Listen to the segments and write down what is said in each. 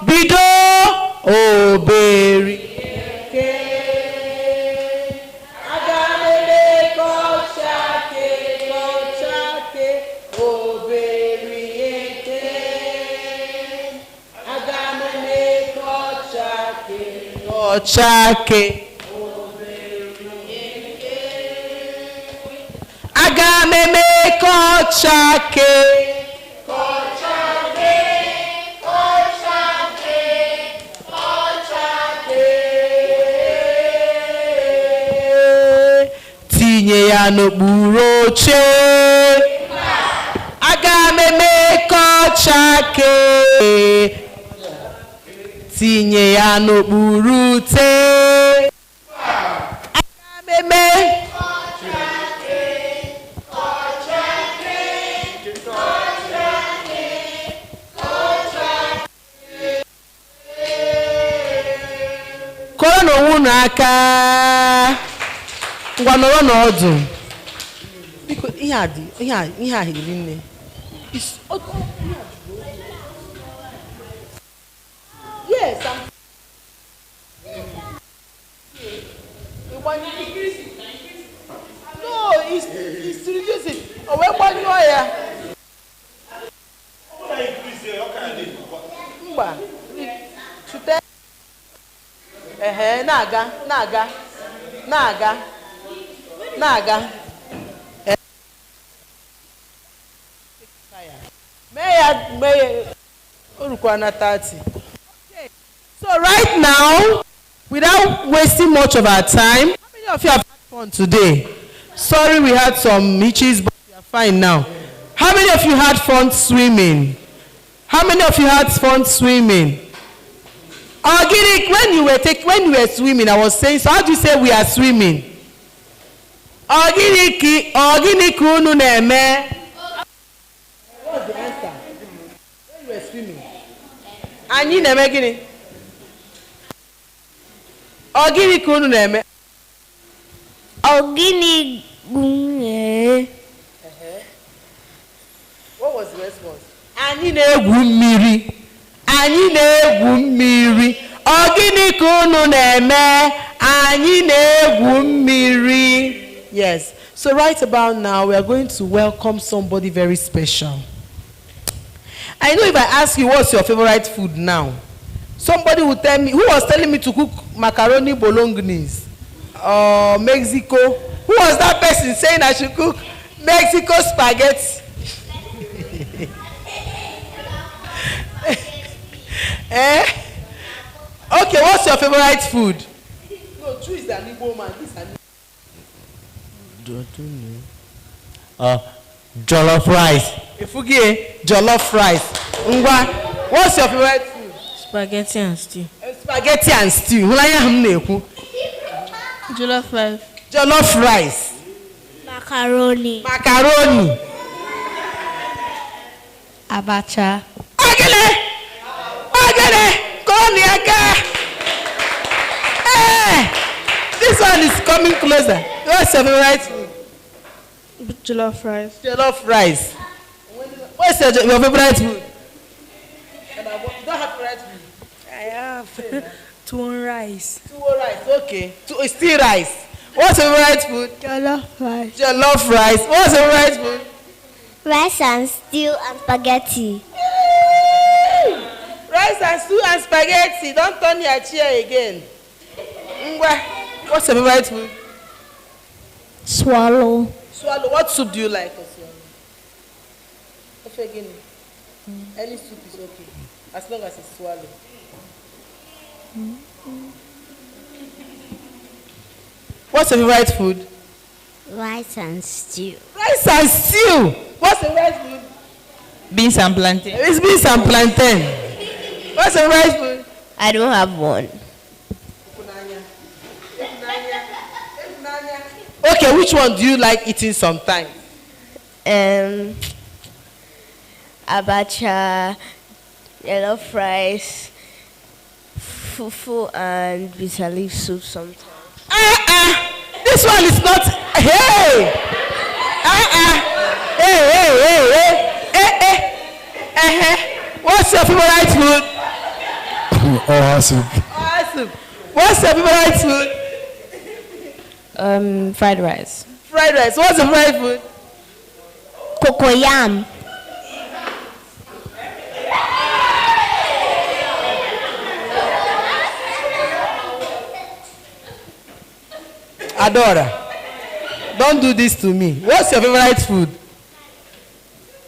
Bido oberi. Ochake agameme kochake tinye ya n'okpuru oche agameme kochake tinye ya n'okpuru te agameme kọrọ n'onwe unu aka ngwa nọrọ n'ọdụ biko ihe a hiri nne yes no it's reducing owe gbanyụọ ya mgba chute na-aga mee ya orukwa na 30. So right now, without wasting much of our time, how many of you have had fun today? Sorry we had some hitches, but we are fine now. How many of you had fun swimming? How many of you had fun swimming? Organic, when you were swimming, I was saying, so how do you say we are swimming? Organic unu na-eme. What's the answer? When you were swimming. Anyị na-eme gịnị? Organic unu na-eme. Organic. What was the response? Anyị na-egwu mmiri. Anyị na-egwu mmiri. Organic unu na-eme. Anyị na-egwu mmiri. Yes. So right about now, we are going to welcome somebody very special. I know if I ask you what's your favorite food now, somebody will tell me, who was telling me to cook macaroni bolognese or Mexico. Who was that person saying I should cook Mexico spaghetti? Okay, what's your favorite food? No, true is an Igbo man. This is an jollof rice. Ifugie, jollof rice. Ngwa, what's your favorite food? Spaghetti and stew. Spaghetti and stew. Jollof rice. Jollof rice. Macaroni. Macaroni. Abacha. Agele! Koniaka! Hey! This one is coming closer. What's your favorite food? Jollof rice. Jollof rice. What's your favorite food? You don't have favorite food? I have tuwon rice. Tuwo rice, okay. Still rice. What's your favorite food? Jollof rice. Jollof rice. What's your favorite food? Rice and stew and spaghetti. Rice and stew and spaghetti. Don't turn your chair again. What's your favorite food? Swallow. Swallow. What soup do you like? Any soup is okay, as long as it's swallow. What's your favorite food? Rice and stew. Rice and stew. What's your favorite food? Beans and plantain. It's beans and plantain. What's your favorite food? I don't have one. Okay, which one do you like eating sometimes? Abacha, yellow rice, fufu, and bitter leaf soup sometimes. This one is not. Hey! Hey! What's your favorite food? Oha soup. Oha soup. What's your favorite food? Fried rice. Fried rice. What's your favorite food? Cocoyam. Adora, don't do this to me. What's your favorite food?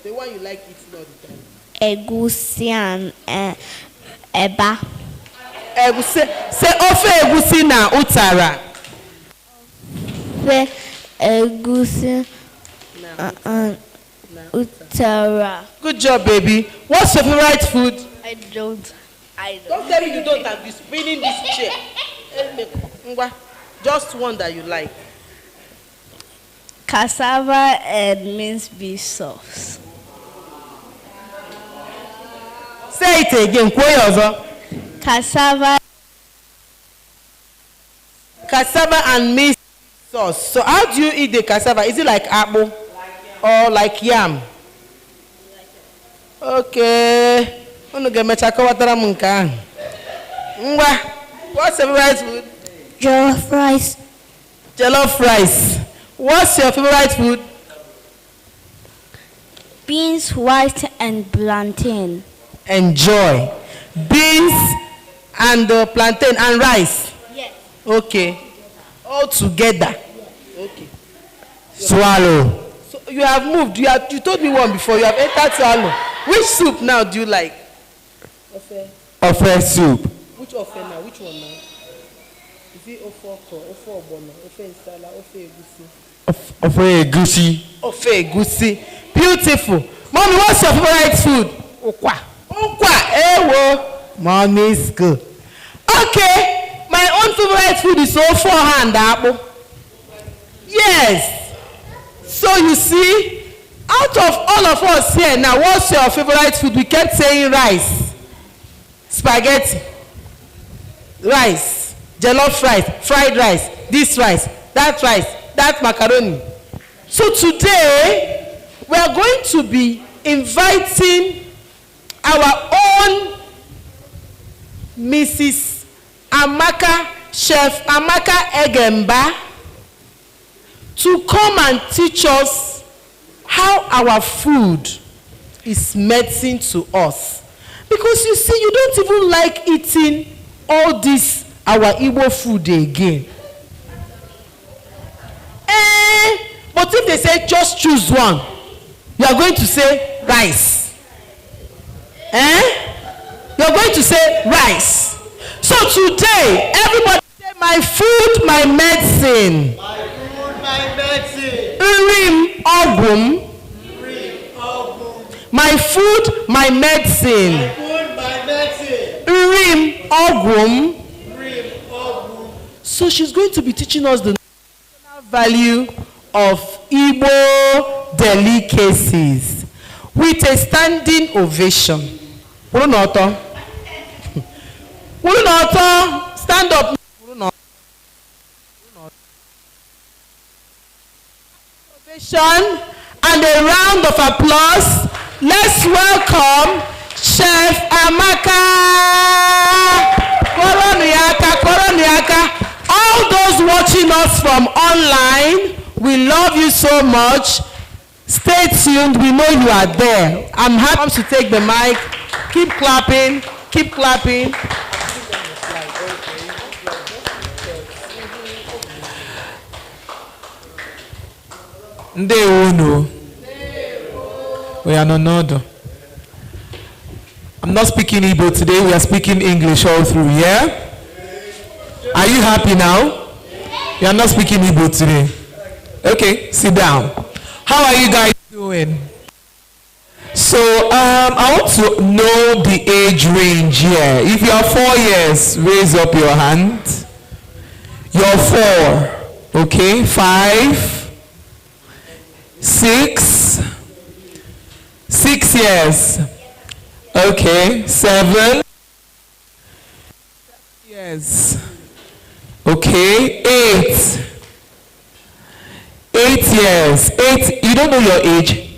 The one you like eating all the time. Egusi and eba. Egusi. Say ofe egusi na utara. Egusi utara. Good job, baby. What's your favorite food? I don't. Don't tell me you don't have this spinning this chair. Just one that you like. Cassava and minced beef sauce. Say it again. Cassava And minced sauce. So how do you eat the cassava? Is it like apple or like yam? Okay. What's your favorite food? jollof rice. Jollof rice. What's your favorite food? Beans, white and plantain. Enjoy. Beans and plantain and rice. Yes. Okay. All together. Okay. Swallow. So you have moved. You told me one before. You have entered swallow. Which soup now do you like? Ofe soup. Which ofe now? Which one now? Is it ofoko, ofe obono, ofe nsala, ofe egusi? Ofe egusi. Ofe egusi. Beautiful. Mommy, what's your favorite food? Okwa. Okwa. Ewo. Mommy's good. Okay. My own favorite food is ofo and apple. Yes. So you see, out of all of us here now, what's your favorite food? We kept saying rice. Spaghetti, rice, jollof rice, fried rice, this rice, that macaroni. So today, we are going to be inviting our own Mrs. Amaka, Chef Amaka Egemba, to come and teach us how our food is medicine to us. Because you see, you don't even like eating all this our Igbo food again. But if they say just choose one, you are going to say rice. You are going to say rice. So today, everybody say my food, my medicine. My food, my medicine. Urim ogum. My food, my medicine. My food, my medicine. Urim ogum. Urim ogum. So she's going to be teaching us the nutritional value of Igbo delicacies with a standing ovation. Urunoto. Urunoto. Stand up. Urunoto. Ovation and a round of applause. Let's welcome Chef Amaka. Koroniaka. All those watching us from online, we love you so much. Stay tuned. We know you are there. I'm happy to take the mic. Keep clapping. Keep clapping. Ndewono. We are no. I'm not speaking Igbo today. We are speaking English all through. Yeah. Are you happy now? You are not speaking Igbo today. Okay, sit down. How are you guys doing? So I want to know the age range here. If you are 4 years, raise up your hand. You're 4. Okay, 5, 6 years. Okay, 7 years. Okay, 8 years. 8. You don't know your age.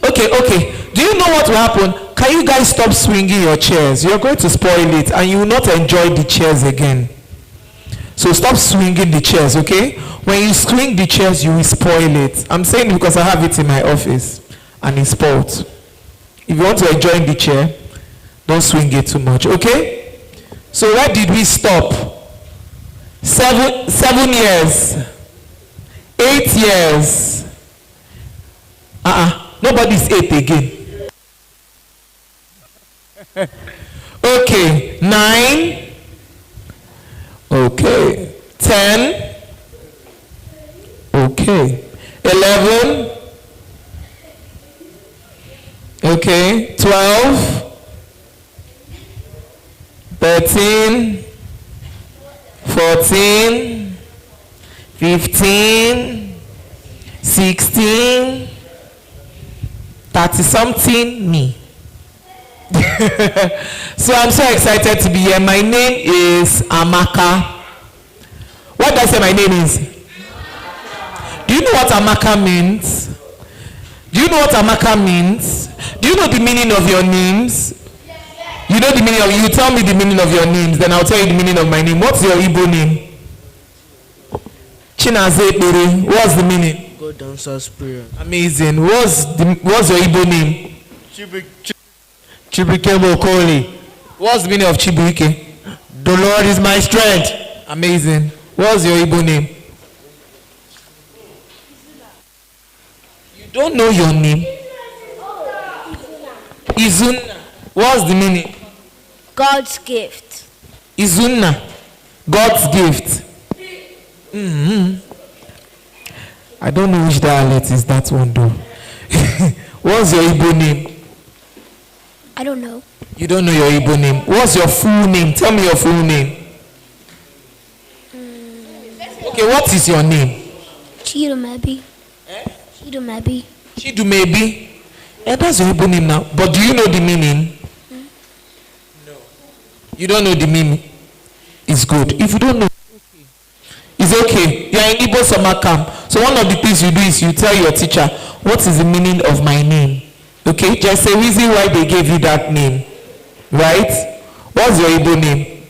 Okay. Do you know what will happen? Can you guys stop swinging your chairs? You're going to spoil it and you will not enjoy the chairs again. So stop swinging the chairs, okay? When you swing the chairs, you will spoil it. I'm saying it because I have it in my office and it's spoiled. If you want to enjoy the chair, don't swing it too much, okay? So where did we stop? 7 years. 8 years. Nobody's 8 again. Okay, 9. Okay, 10. Okay, 11. Okay, 12. 13. 14. 15. 16. 30-something, me. So I'm so excited to be here. My name is Amaka. What does I say my name is? Do you know what Amaka means? Do you know what Amaka means? Do you know the meaning of your names? You know the meaning of, you tell me the meaning of your names, then I'll tell you the meaning of my name. What's your Igbo name? Chinaze Ekpere. What's the meaning? God answers prayer. Amazing. What's your Igbo name? Chibuike Okoli. What's the meaning of Chibuike? The Lord is my strength. Amazing. What's your Igbo name? You don't know your name? Izunna. What's the meaning? God's gift. Izunna. God's gift. I don't know which dialect is that one though. What's your Igbo name? I don't know. You don't know your Igbo name. What's your full name? Tell me your full name. Okay, what is your name? Chidumebi. Chidumebi. Chidumebi. That's your Igbo name now. But do you know the meaning? No. You don't know the meaning? It's good. If you don't know, it's okay. You are in Igbo summer camp. So one of the things you do is you tell your teacher, what is the meaning of my name? Okay? Just a reason why they gave you that name. Right? What's your Igbo name?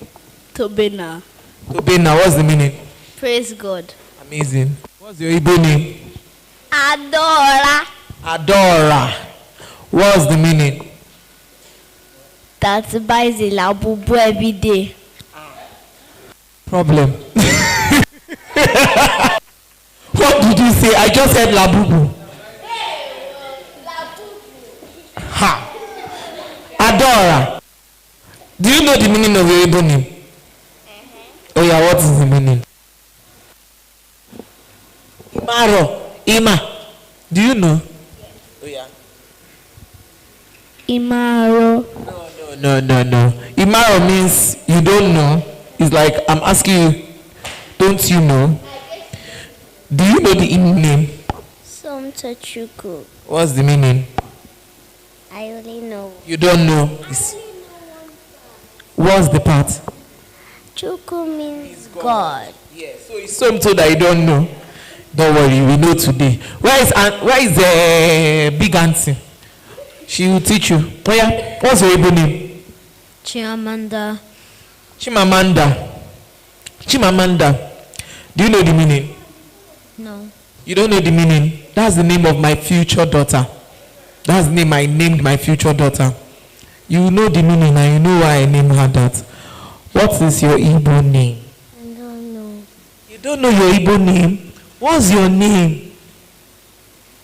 Tobena. Tobena. What's the meaning? Praise God. Amazing. What's your Igbo name? Adora. Adora. What's the meaning? That buys a labubu every day. Problem. What did you say? I just said labubu. Ha. Adora. Do you know the meaning of your Igbo name? Oh yeah, what is the meaning? Imaro. Ima. Do you know? Oh yeah. Imaro. No. Imaro means you don't know. It's like I'm asking you, don't you know? Do you know the Igbo name? Somtachuku. What's the meaning? I only know. You don't know. What's the part? Chuku means God. Yeah, so it's something that you don't know. Don't worry, we know today. Where is the big auntie? She will teach you. Oh yeah, what's your Igbo name? Chiamanda. Chimamanda. Do you know the meaning? No. You don't know the meaning? That's the name of my future daughter. That's the name I named my future daughter. You know the meaning and you know why I named her that. What is your Igbo name? I don't know. You don't know your Igbo name? What's your name?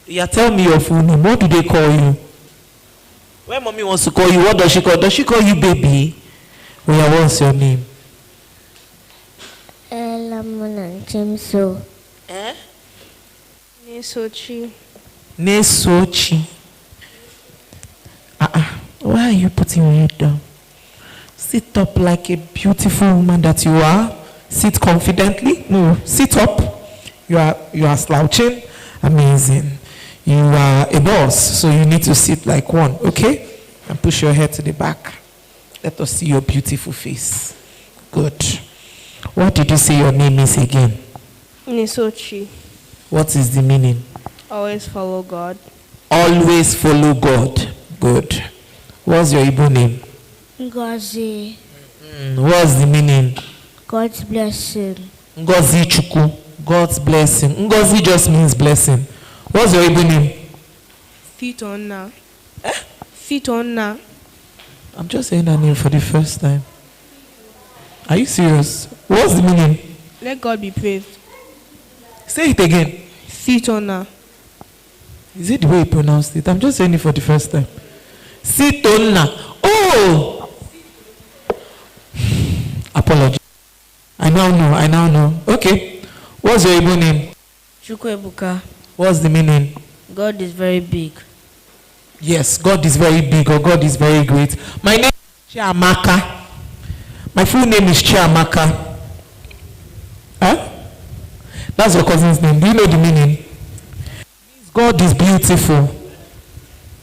Yeah, tell me your full name. What do they call you? When mommy wants to call you, what does she call? Does she call you baby? Oh yeah, what's your name? Elamon Chimso. Nesochi. Nesochi. Why are you putting your head down? Sit up like a beautiful woman that you are. Sit confidently. No, sit up. You are slouching. Amazing. You are a boss, so you need to sit like one, okay? And push your head to the back. Let us see your beautiful face. Good. What did you say your name is again? Nesochi. What is the meaning? Always follow God. Always follow God. Good. What's your Igbo name? Ngozi. What's the meaning? God's blessing. Ngozi Chuku. God's blessing. Ngozi just means blessing. What's your Igbo name? Feet on now. Feet on now. I'm just saying that name for the first time. Are you serious? What's the meaning? Let God be praised. Say it again. Feet on now. Is it the way you pronounced it? I'm just saying it for the first time. Sitona. Oh! Apology. I now know. Okay. What's your Igbo name? Chukwebuka. What's the meaning? God is very big. Yes, God is very big or God is very great. My name is Amaka. My full name is Amaka. Huh? That's your cousin's name. Do you know the meaning? God is beautiful.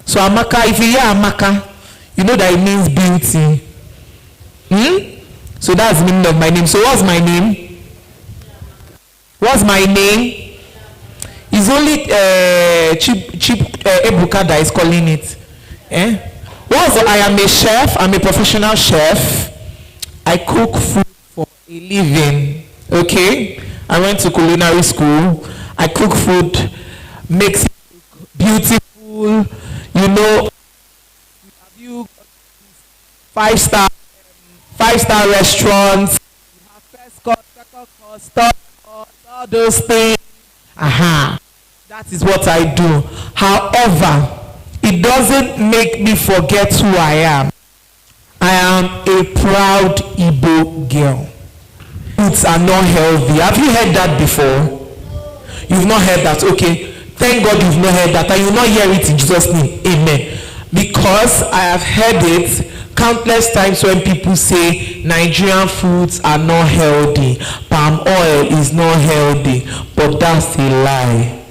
So Amaka, if you hear Amaka, you know that it means beauty. So that's the meaning of my name. So what's my name? What's my name? It's only cheap Ebuka that is calling it. I am a chef. I'm a professional chef. I cook food for a living. Okay? I went to culinary school. I cook food, makes it beautiful. You know, have you five-star restaurants? You have first course, second course, third course, all those things. That is what I do. However, it doesn't make me forget who I am. I am a proud Igbo girl. Foods are not healthy. Have you heard that before? You've not heard that? Okay. Thank God you've not heard that, and you will not hear it in Jesus' name. Amen. Because I have heard it countless times when people say Nigerian foods are not healthy, palm oil is not healthy, but that's a lie.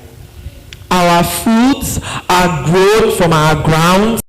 Our foods are grown from our grounds.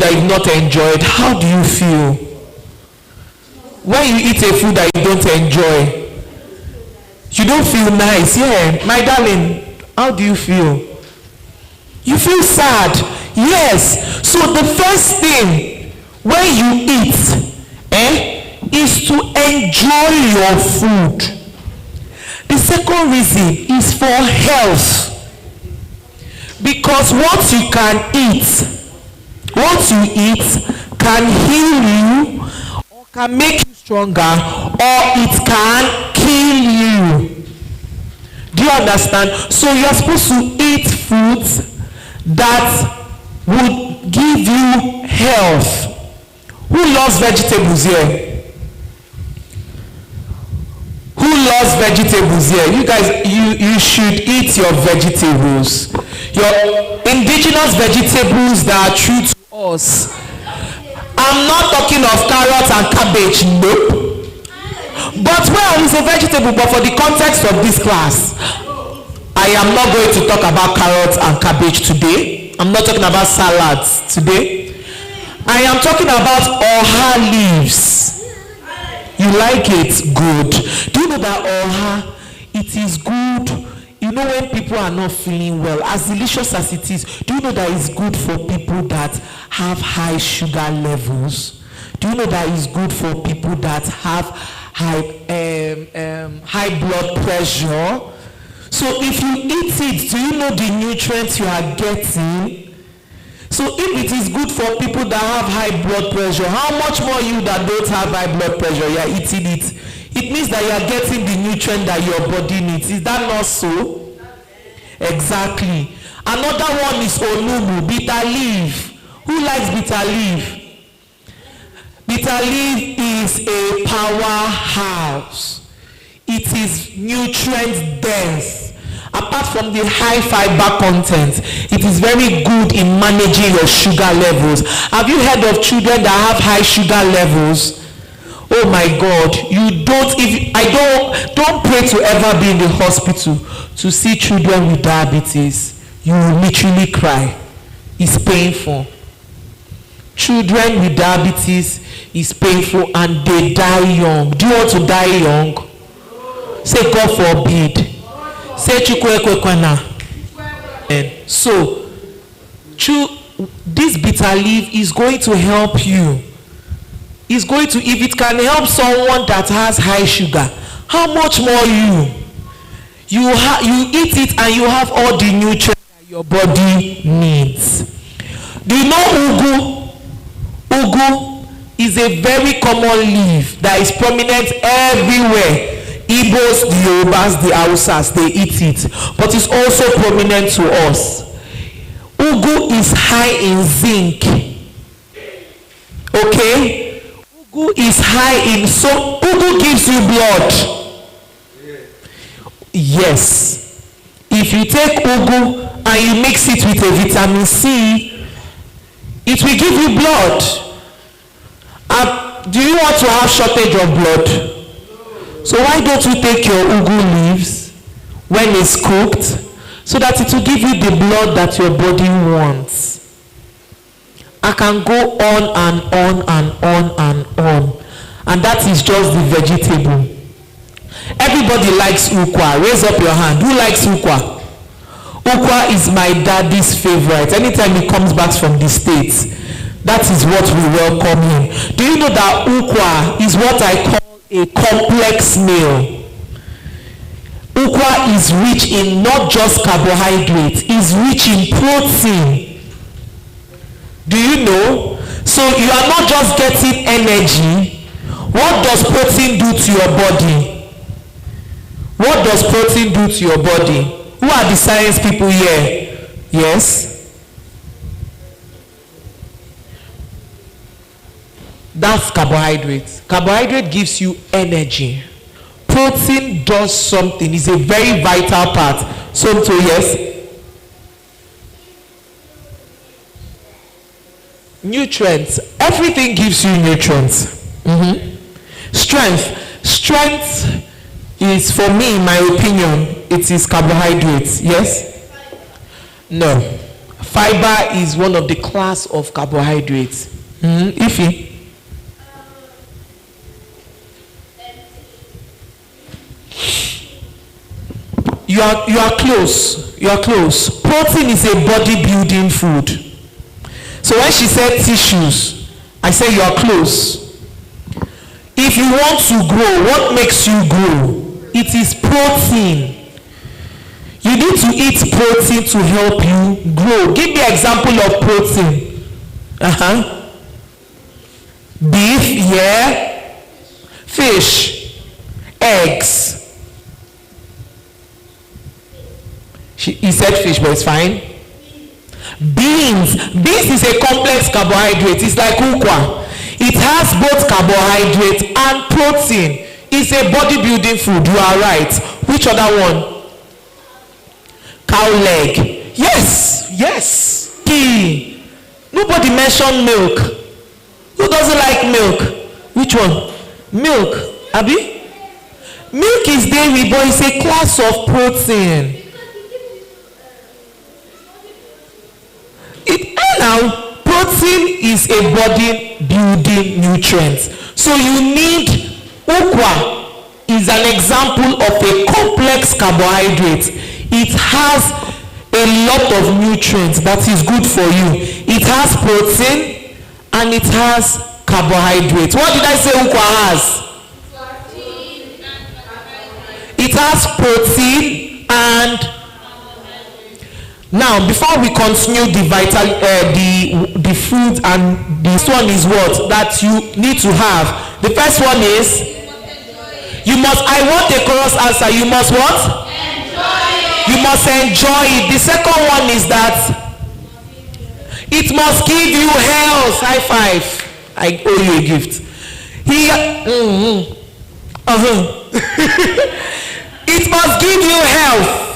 food that you've not enjoyed, how do you feel? When you eat a food that you don't enjoy, you don't feel nice. Yeah, my darling, how do you feel? You feel sad. Yes. So the first thing when you eat is to enjoy your food. The second reason is for health. Because what you eat can heal you, or can make you stronger, or it can kill you. Do you understand? So you are supposed to eat foods that would give you health. Who loves vegetables here? Who loves vegetables here? You guys, you should eat your vegetables. Your indigenous vegetables that are true to us. I'm not talking of carrots and cabbage, nope. But well, it's a vegetable, but for the context of this class, I am not going to talk about carrots and cabbage today. I'm not talking about salads today. I am talking about oha leaves. You like it? Good. Do you know that oha, it is good? You know, when people are not feeling well, as delicious as it is, do you know that it's good for people that have high sugar levels? Do you know that it's good for people that have high blood pressure? So if you eat it, do you know the nutrients you are getting? So if it is good for people that have high blood pressure, how much more you that don't have high blood pressure, you are eating it? It means that you are getting the nutrient that your body needs. Is that not so? Exactly. Another one is onubu, bitter leaf. Who likes bitter leaf? Bitter leaf is a powerhouse. It is nutrient dense. Apart from the high fiber content, it is very good in managing your sugar levels. Have you heard of children that have high sugar levels? Oh my God, you don't pray to ever be in the hospital to see children with diabetes. You will literally cry. It's painful. Children with diabetes is painful and they die young. Do you want to die young? Say God forbid. Say Chukwekwana. So, this bitter leaf is going to help you. It's going to, if it can help someone that has high sugar, how much more you? You eat it and you have all the nutrients that your body needs. Do you know ugu? Ugu is a very common leaf that is prominent everywhere. Igbos, the Yorubas, the Hausas, they eat it. But it's also prominent to us. Ugu is high in zinc. Okay? Ugu is high in, so ugu gives you blood. Yes. If you take ugu and you mix it with a vitamin C, it will give you blood. Do you want to have shortage of blood? So why don't you take your ugu leaves when it's cooked so that it will give you the blood that your body wants? I can go on and on and on and on. And that is just the vegetable. Everybody likes ukwa. Raise up your hand. Who likes ukwa? Ukwa is my daddy's favorite. Anytime he comes back from the States, that is what we welcome him. Do you know that ukwa is what I call a complex meal? Ukwa is rich in not just carbohydrates, it's rich in protein. Do you know? So you are not just getting energy. What does protein do to your body? What does protein do to your body? Who are the science people here? Yes? That's carbohydrates. Carbohydrate gives you energy. Protein does something. It's a very vital part. So yes. Nutrients. Everything gives you nutrients. Strength is, for me, in my opinion, it is carbohydrates. Yes? No. Fiber is one of the class of carbohydrates. Ify. You are close. You are close. Protein is a body building food. So when she said tissues, I said you are close. If you want to grow, what makes you grow? It is protein. You need to eat protein to help you grow. Give me an example of protein. Beef, yeah. Fish, eggs. He said fish, but it's fine. Beans. Beans is a complex carbohydrate. It's like ukwa. It has both carbohydrate and protein. It's a bodybuilding food. You are right. Which other one? Cow leg. Yes. Pea. Nobody mentioned milk. Who doesn't like milk? Which one? Milk. Abi? Milk is dairy, but it's a class of protein. Now, protein is a body building nutrient. So you need ukwa is an example of a complex carbohydrate. It has a lot of nutrients that is good for you. It has protein and it has carbohydrates. What did I say ukwa has? It has protein and now, before we continue the food, and this one is what that you need to have. The first one is you must. I want a chorus answer. You must what? Enjoy it. You must enjoy it. The second one is that it must give you health. High five. I owe you a gift. It must give you health.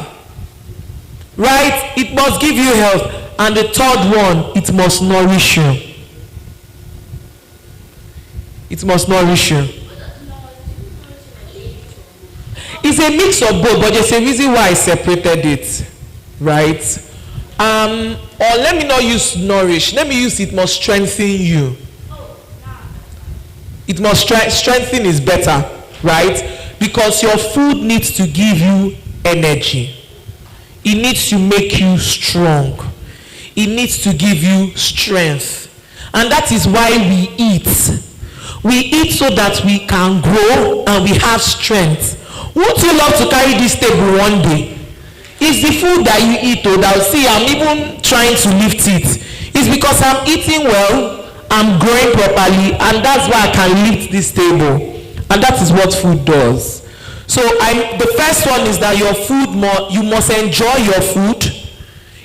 Right? It must give you health. And the third one, it must nourish you. It must nourish you. It's a mix of both, but there's a reason why I separated it. Right? Or let me not use nourish. Let me use it must strengthen you. It must strengthen is better. Right? Because your food needs to give you energy. It needs to make you strong. It needs to give you strength. And that is why we eat. We eat so that we can grow and we have strength. Won't you love to carry this table one day? It's the food that you eat, that will see I'm even trying to lift it. It's because I'm eating well, I'm growing properly, and that's why I can lift this table. And that is what food does. So the first one is that your food, you must enjoy your food.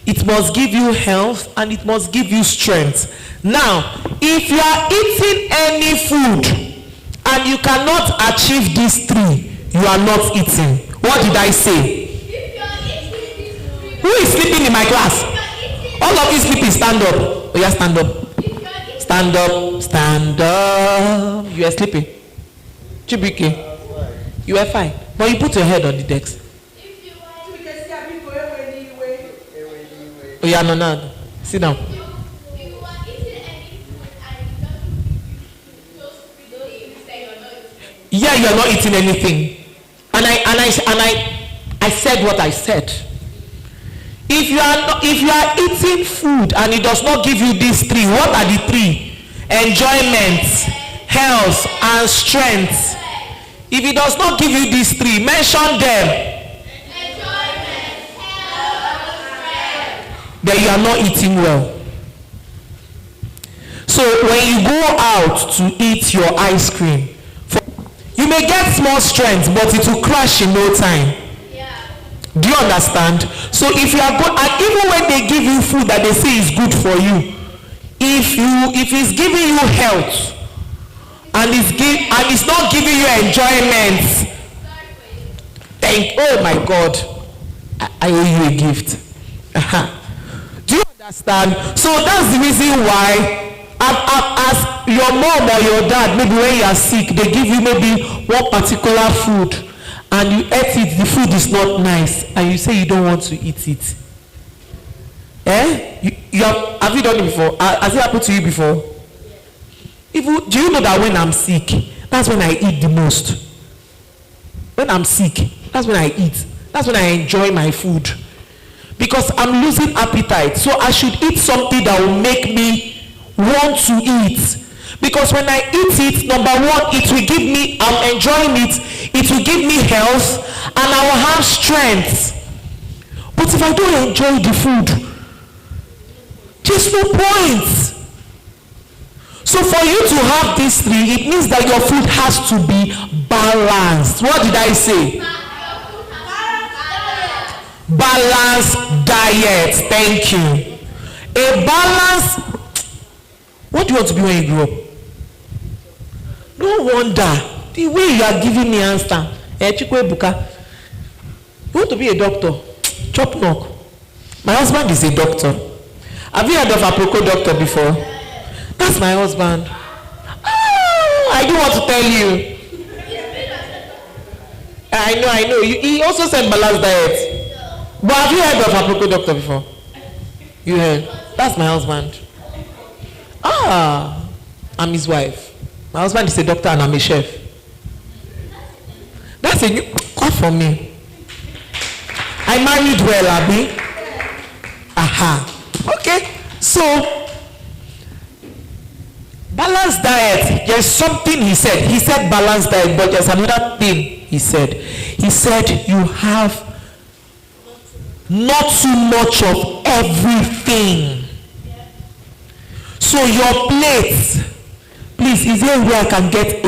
It must give you health and it must give you strength. Now, if you are eating any food and you cannot achieve these three, you are not eating. What did I say? Who is sleeping in my class? All of you sleeping, stand up. Oh yeah, stand up. Stand up, stand up. You are sleeping. Chibike. You are fine, but you put your head on the desk. Oh yeah, no. Sit down. Yeah, you are not eating anything. And I said what I said. If you are eating food and it does not give you these three, what are the three? Enjoyment, health, and strength. If it does not give you these three, mention them. Then you are not eating well. So when you go out to eat your ice cream, you may get small strength, but it will crash in no time. Do you understand? So if you are good, and even when they give you food that they say is good for you, if it's giving you health, and it's not giving you enjoyment, oh my God, I owe you a gift. Do you understand? So that's the reason why as your mom or your dad, maybe when you are sick, they give you maybe one particular food and you ate it, the food is not nice and you say you don't want to eat it. Have you done it before? Has it happened to you before? Do you know that when I'm sick, that's when I eat the most? When I'm sick, that's when I eat. That's when I enjoy my food. Because I'm losing appetite. So I should eat something that will make me want to eat. Because when I eat it, number one, it will give me, I'm enjoying it will give me health, and I will have strength. But if I don't enjoy the food, there's no point. So for you to have these three, it means that your food has to be balanced. What did I say? Balanced diet. Thank you. A balanced. What do you want to be when you grow up? No wonder the way you are giving me answer. Chikwebuka, you want to be a doctor? Chop knock. My husband is a doctor. Have you heard of a Aproko doctor before? That's my husband. I do want to tell you. I know. He also said balanced diet. But have you heard of a Aproko doctor before? You heard? That's my husband. I'm his wife. My husband is a doctor and I'm a chef. That's a new call for me. I married well, Abby. Okay. So, balanced diet. There's something he said. He said balanced diet, but there's another thing he said. He said you have not too much of everything. So your plate, please, is there a way I can get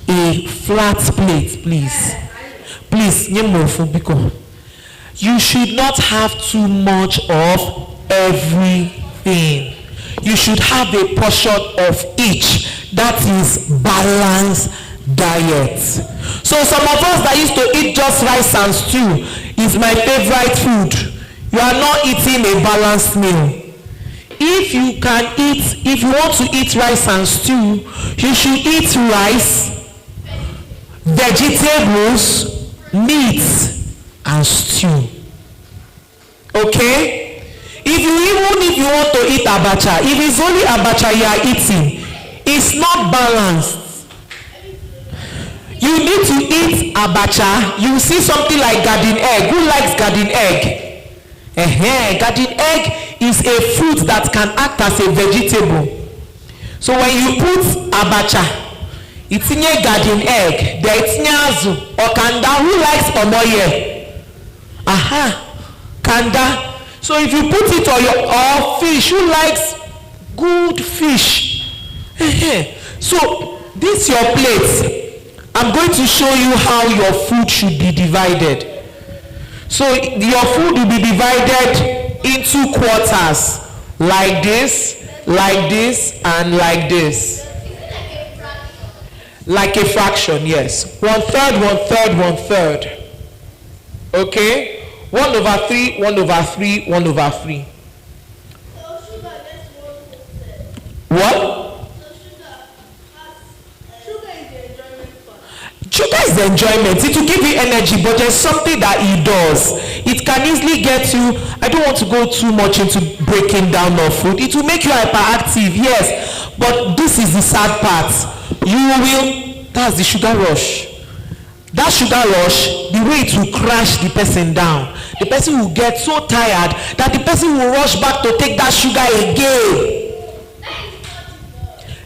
a flat plate, please? Please, you should not have too much of everything. You should have a portion of each. That is balanced diet. So some of us that used to eat just rice and stew is my favorite food. You are not eating a balanced meal. If you want to eat rice and stew, you should eat rice, vegetables, meat, and stew. Okay? If you want to eat abacha, if it's only abacha you are eating, it's not balanced. You need to eat abacha. You see something like garden egg. Who likes garden egg? Garden egg is a fruit that can act as a vegetable. So when you put abacha, it's in a garden egg. There it's nyazu or kanda. Who likes omoye? Kanda. So if you put it on or fish, who likes good fish? So this your plate. I'm going to show you how your food should be divided. So your food will be divided into quarters, like this, and like this. Like a fraction, yes. 1/3, 1/3, 1/3. Okay? 1/3, 1/3, 1/3. What? Sugar is the enjoyment. It will give you energy, but there's something that it does. It can easily get you. I don't want to go too much into breaking down of food. It will make you hyperactive, yes. But this is the sad part. That's the sugar rush. That sugar rush, the way it will crash the person down. The person will get so tired that the person will rush back to take that sugar again.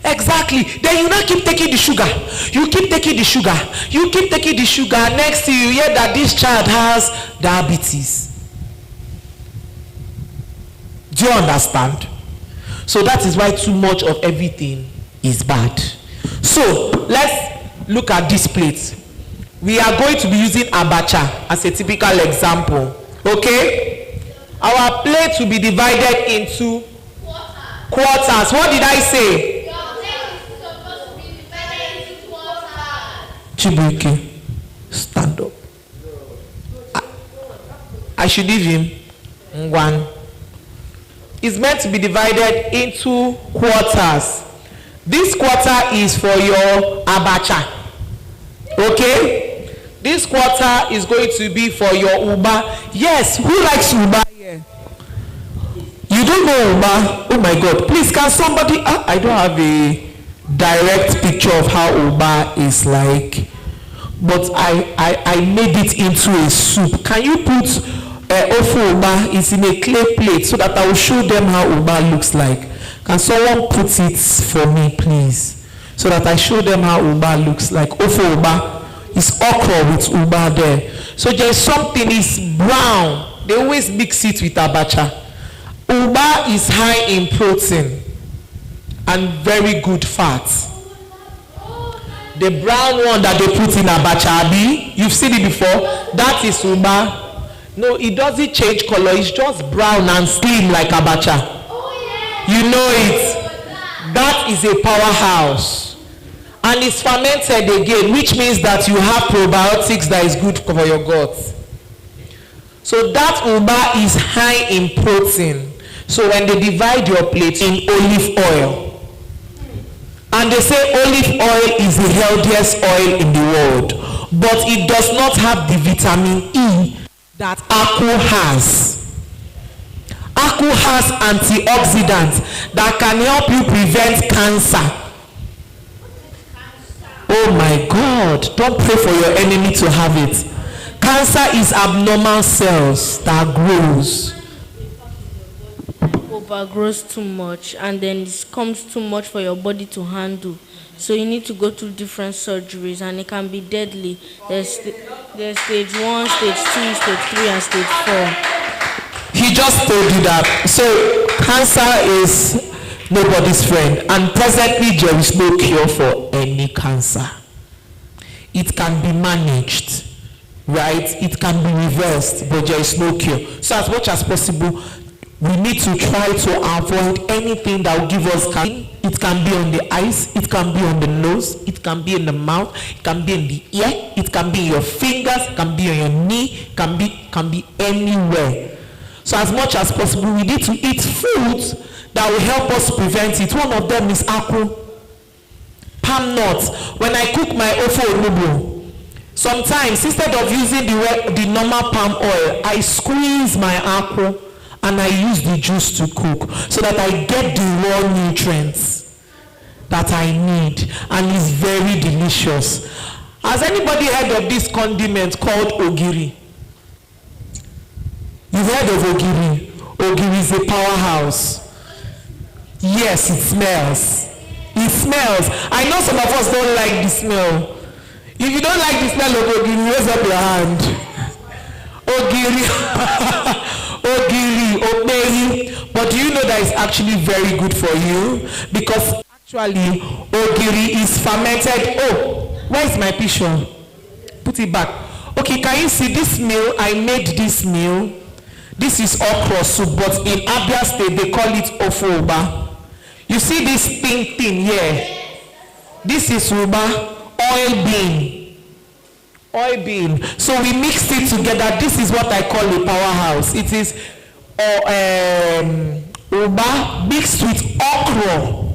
Exactly. Then you now keep taking the sugar. You keep taking the sugar. You keep taking the sugar. Next thing you hear that this child has diabetes. Do you understand? So that is why too much of everything is bad. So let's look at this plate. We are going to be using abacha as a typical example. Okay? Our plate will be divided into quarters. What did I say? Chibuike, stand up. I should leave him. One. It's meant to be divided into quarters. This quarter is for your abacha. Okay? This quarter is going to be for your uba. Yes, who likes uba here? you know Uba? Oh my God. Please, can somebody, I don't have a direct picture of how Uba is like, but I made it into a soup. Can you put Ofo Uba is in a clay plate so that I will show them how Uba looks like? Can someone put it for me, please? So that I show them how Uba looks like. Ofo Uba is okra with Uba there. So there's something is brown. They always mix it with abacha. Uba is high in protein and very good fat. The brown one that they put in abacha, abi, you've seen it before. That is Uba. No, it doesn't change color. It's just brown and slim like abacha. You know it. That is a powerhouse. And it's fermented again, which means that you have probiotics that is good for your gut. So that Uba is high in protein. So when they divide your plate in olive oil, and they say olive oil is the healthiest oil in the world, but it does not have the vitamin E that Aku has. Aku has antioxidants that can help you prevent cancer. Oh my God, don't pray for your enemy to have it. Cancer is abnormal cells that grows. Overgrows too much, and then it becomes too much for your body to handle. So you need to go through different surgeries, and it can be deadly. There's stage 1, stage 2, stage 3, and stage 4. He just told you that. So cancer is nobody's friend, and presently there is no cure for any cancer. It can be managed, right? It can be reversed, but there is no cure. So as much as possible, we need to try to avoid anything that will give us cancer. It can be on the eyes, it can be on the nose, it can be in the mouth, it can be in the ear, it can be in your fingers, it can be on your knee, it can be anywhere. So as much as possible, we need to eat foods that will help us prevent it. One of them is aku, palm nuts. When I cook my ofo onubu, sometimes instead of using the normal palm oil, I squeeze my aku and I use the juice to cook so that I get the raw nutrients that I need, and it's very delicious. Has anybody heard of this condiment called ogiri? You've heard of ogiri? Ogiri is a powerhouse. Yes, it smells. It smells. I know some of us don't like the smell. If you don't like the smell of ogiri, raise up your hand. Ogiri. Ogiri, obehi. But do you know that it's actually very good for you? Because actually, ogiri is fermented. Oh, where is my picture? Put it back. Okay, can you see this meal? I made this meal. This is okra soup, but in Abia State, they call it ofoba. You see this pink thing here? This is Uba, oil bean. Oil bean. So we mixed it together. This is what I call a powerhouse. It is Uba mixed with okra,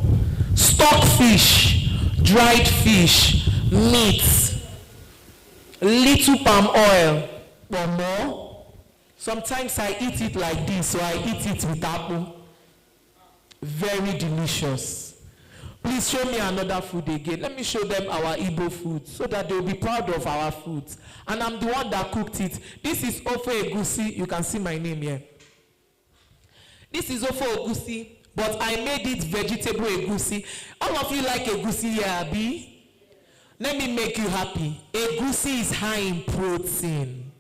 stockfish, dried fish, meat, little palm oil, or more. Sometimes I eat it like this, so I eat it with apple. Very delicious. Please show me another food again. Let me show them our Igbo food so that they will be proud of our food. And I'm the one that cooked it. This is Ofo Egusi. You can see my name here. This is Ofo Egusi, but I made it vegetable Egusi. All of you like Egusi here, Abi? Let me make you happy. Egusi is high in protein.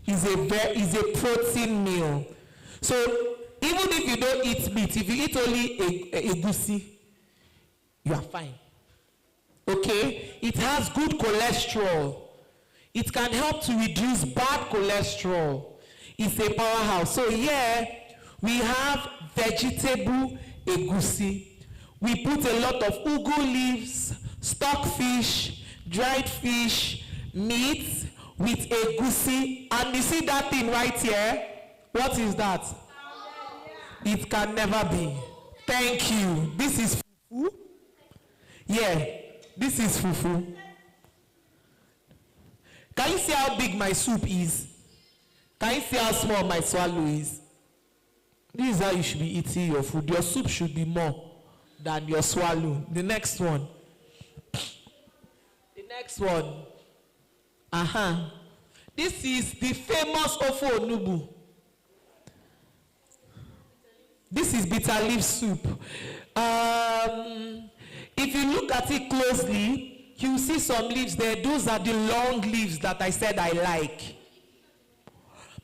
It's a protein meal. So even if you don't eat meat, if you eat only egusi, you are fine. Okay? It has good cholesterol. It can help to reduce bad cholesterol. It's a powerhouse. So here we have vegetable egusi. We put a lot of ugu leaves, stockfish, dried fish, meat with egusi. And you see that thing right here? What is that? It can never be. Thank you. This is fufu. Yeah, this is fufu. Can you see how big my soup is? Can you see how small my swallow is? This is how you should be eating your food. Your soup should be more than your swallow. The next one. The next one. This is the famous Ofo Onubu. This is bitter leaf soup. If you look at it closely, you see some leaves there. Those are the long leaves that I said I like.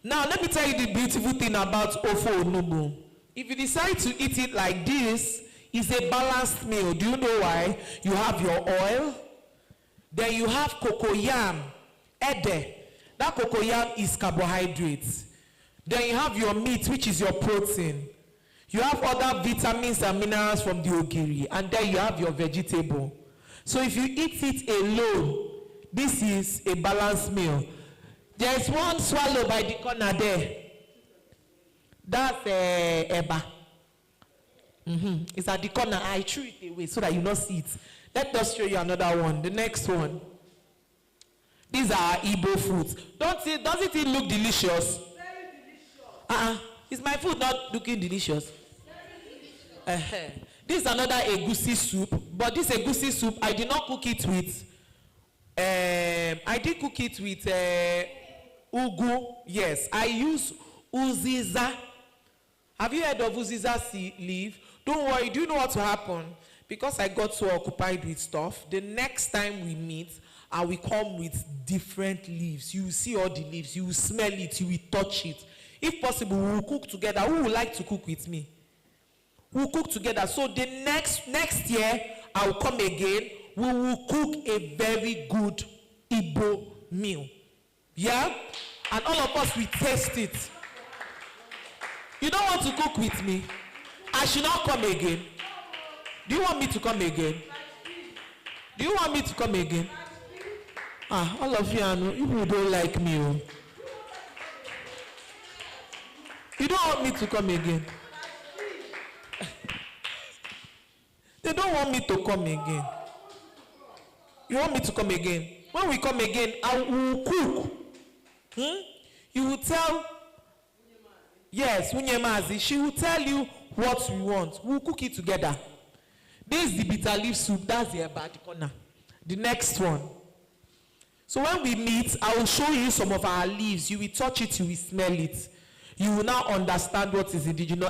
Now, let me tell you the beautiful thing about Ofo Onubu. If you decide to eat it like this, it's a balanced meal. Do you know why? You have your oil, then you have cocoyam, ede. That cocoyam is carbohydrates. Then you have your meat, which is your protein. You have other vitamins and minerals from the ogiri, and then you have your vegetable. So if you eat it alone, this is a balanced meal. There is one swallow by the corner there. That's eba. It's at the corner. I threw it away so that you not see it. Let us show you another one. The next one. These are Igbo foods. Doesn't it look delicious? Very delicious. Is my food not looking delicious? This is another egusi soup, but this egusi soup I did not cook it with I did cook it with ugu. Yes, I use uziza. Have you heard of uziza leaf? Don't worry, do you know what will happen? Because I got so occupied with stuff, the next time we meet, I will come with different leaves. You will see all the leaves, you will smell it, you will touch it. If possible, we will cook together. Who would like to cook with me? We'll cook together. So the next year, I will come again. We will cook a very good Igbo meal. Yeah? And all of us will taste it. You don't want to cook with me? I should not come again. Do you want me to come again? Do you want me to come again? All of you people don't like me. You don't want me to come again? They don't want me to come again. You want me to come again? When we come again, I will cook. You will tell, yes, Unyemazi, she will tell you what we want. We'll cook it together. This is the bitter leaf soup. That's the bad corner. The next one. So when we meet, I will show you some of our leaves. You will touch it, you will smell it. You will now understand what is indigenous.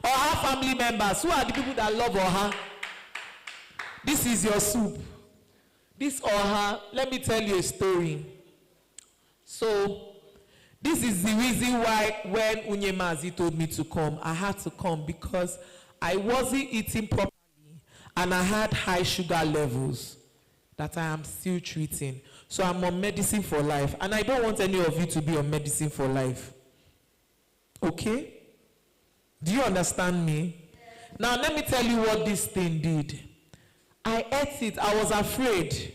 Oha family members, who are the people that love Oha? This is your soup. This Oha, let me tell you a story. So, this is the reason why when Unyemazi told me to come, I had to come because I wasn't eating properly and I had high sugar levels that I am still treating. So I'm on medicine for life and I don't want any of you to be on medicine for life. Okay? Do you understand me? Yes. Now let me tell you what this thing did. I ate it. I was afraid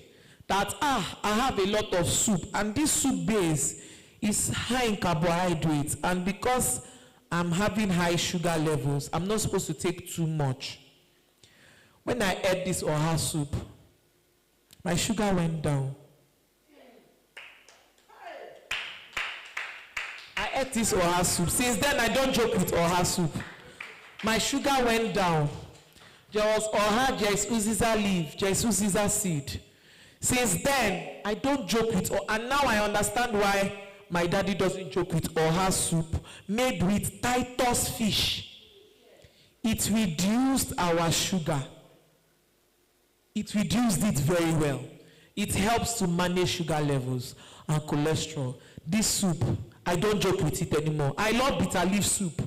that I have a lot of soup and this soup base is high in carbohydrates, and because I'm having high sugar levels, I'm not supposed to take too much. When I ate this Oha soup, my sugar went down. I ate this Oha soup. Since then, I don't joke with Oha soup. My sugar went down. There was Oha, there is Uziza leaf, there is Uziza seed. Since then, I don't joke with Oha. And now I understand why my daddy doesn't joke with Oha soup made with Titus fish. It reduced our sugar. It reduced it very well. It helps to manage sugar levels and cholesterol. This soup, I don't joke with it anymore. I love bitter leaf soup,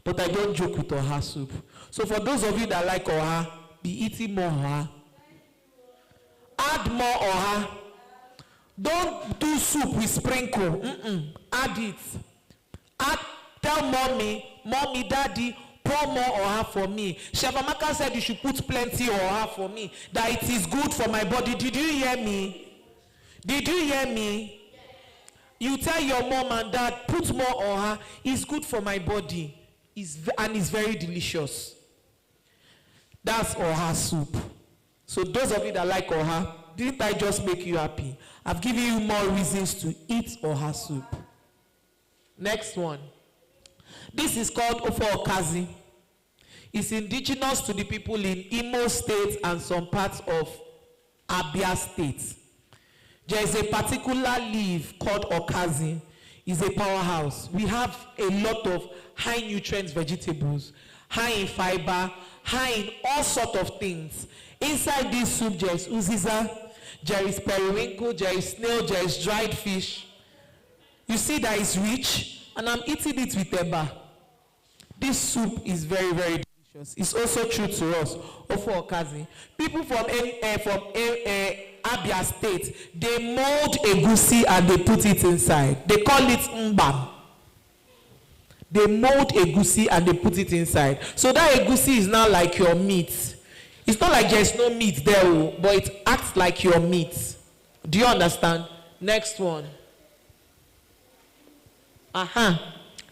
but I don't joke with Oha soup. So for those of you that like Oha, be eating more Oha. Add more Oha. Don't do soup with sprinkle. Add it. Tell mommy, daddy, pour more Oha for me. Chef Amaka said you should put plenty Oha for me, that it is good for my body. Did you hear me? Did you hear me? You tell your mom and dad, put more Oha. It's good for my body. And it's very delicious. That's Oha soup. So those of you that like Oha, didn't I just make you happy? I've given you more reasons to eat Oha soup. Next one. This is called Ofe Okazi. It's indigenous to the people in Imo State and some parts of Abia State. There is a particular leaf called Okazi. It's a powerhouse. We have a lot of high nutrients vegetables, high in fiber, high in all sorts of things. Inside this soup, there is uziza, there is periwinkle, there is snail, there is dried fish. You see that it's rich, and I'm eating it with eba. This soup is very, very delicious. It's also true to us. Ofe Okazi. People from Abia State, they mold egusi and they put it inside. They call it mbam. They mold egusi and they put it inside. So that egusi is now like your meat. It's not like there's no meat there, but it acts like your meat. Do you understand? Next one.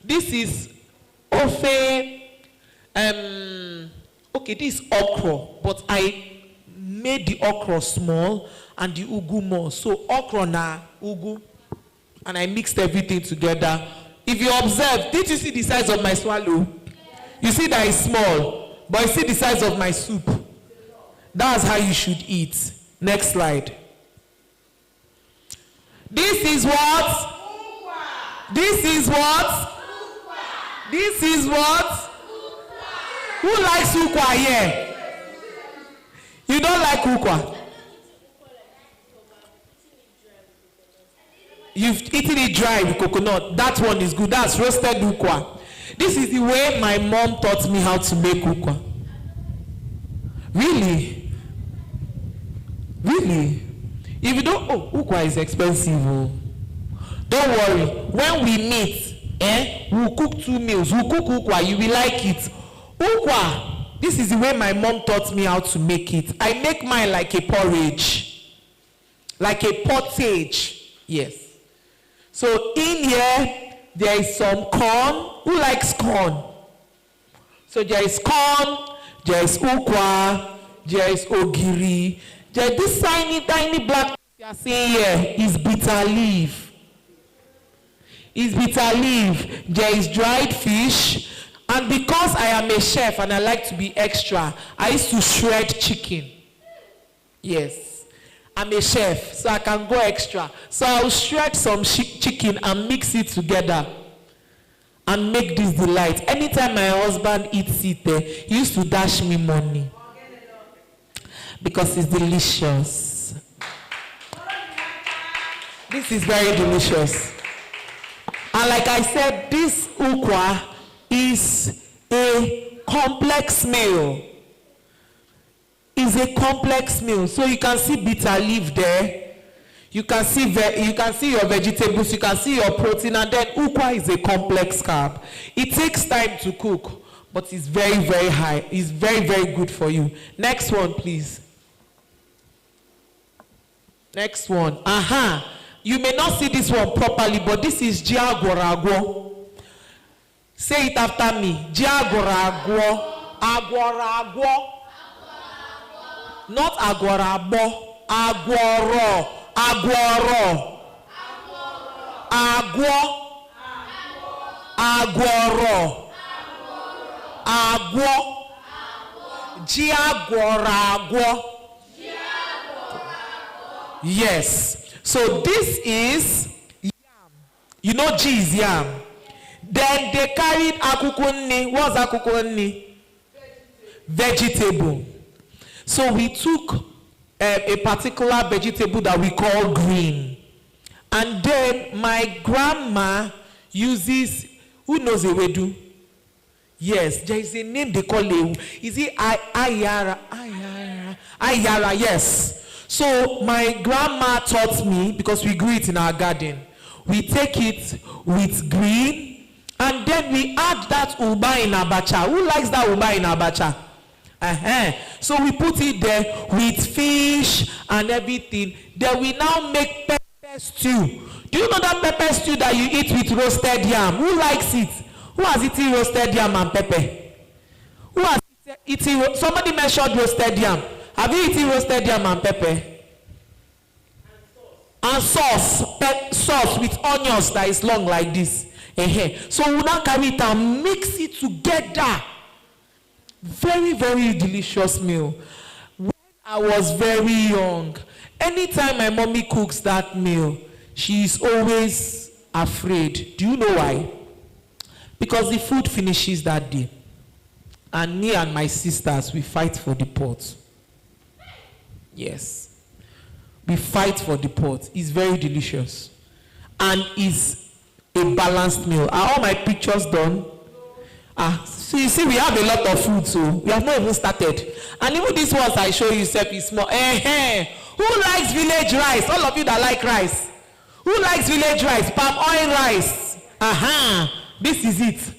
This is ofe. Okay, this is okra, but I made the okra small and the ugu more. So okra na ugu, and I mixed everything together. If you observe, did you see the size of my swallow? You see that it's small, but you see the size of my soup. That's how you should eat. Next slide. This is what? This is what? This is what? Who likes ukwa here? You don't like ukwa? You've eaten it dry with coconut. That one is good. That's roasted ukwa. This is the way my mom taught me how to make ukwa. Really? Really? If you don't, ukwa is expensive. Oh. Don't worry. When we meet, we'll cook 2 meals. We'll cook ukwa. You will like it. Ukwa, this is the way my mom taught me how to make it. I make mine like a porridge. Like a pottage. Yes. So in here, there is some corn. Who likes corn? So there is corn, there is ukwa, there is ogiri. There is this tiny black you are seeing here is bitter leaf. Is bitter leaf. There is dried fish. And because I am a chef and I like to be extra, I used to shred chicken. Yes. I'm a chef, so I can go extra. So I'll shred some chicken and mix it together and make this delight. Anytime my husband eats it, he used to dash me money because it's delicious. This is very delicious. And like I said, this ukwa is a complex meal. Is a complex meal. So you can see bitter leaf there. You can see your vegetables, you can see your protein, and then ukwa is a complex carb. It takes time to cook, but it's very, very high. It's very, very good for you. Next one, please. Next one. You may not see this one properly, but this is jiagorago. Say it after me. Jiagorago. Agorago. Not agorabo. Agoro. Agoro. Agwo. Agoro. Agwo. Jiagorago. Yes. So this is yam. You know G is yam. Then they carried akukuni. What's akukuni? Vegetable. So we took a particular vegetable that we call green. And then my grandma uses, who knows ewedu? Yes, there is a name they call it. Is it ayara? Ayara, yes. So my grandma taught me, because we grew it in our garden, we take it with green, and then we add that uba in abacha. Who likes that uba in abacha? So we put it there with fish and everything. Then we now make pepper stew. Do you know that pepper stew that you eat with roasted yam? Who likes it? Who has eaten roasted yam and pepper? Who has eaten? Somebody mentioned roasted yam. Have you eaten roasted yam and pepper? And sauce with onions that is long like this. So we now carry it and mix it together. Very, very delicious meal. When I was very young, anytime my mommy cooks that meal, she is always afraid. Do you know why? Because the food finishes that day. And me and my sisters, we fight for the pot. Yes. We fight for the pot. It's very delicious. And it's a balanced meal. Are all my pictures done? So you see, we have a lot of food, so we have not even started. And even these ones I show you, Sep, is small. Who likes village rice? All of you that like rice. Who likes village rice? Palm oil rice. This is it.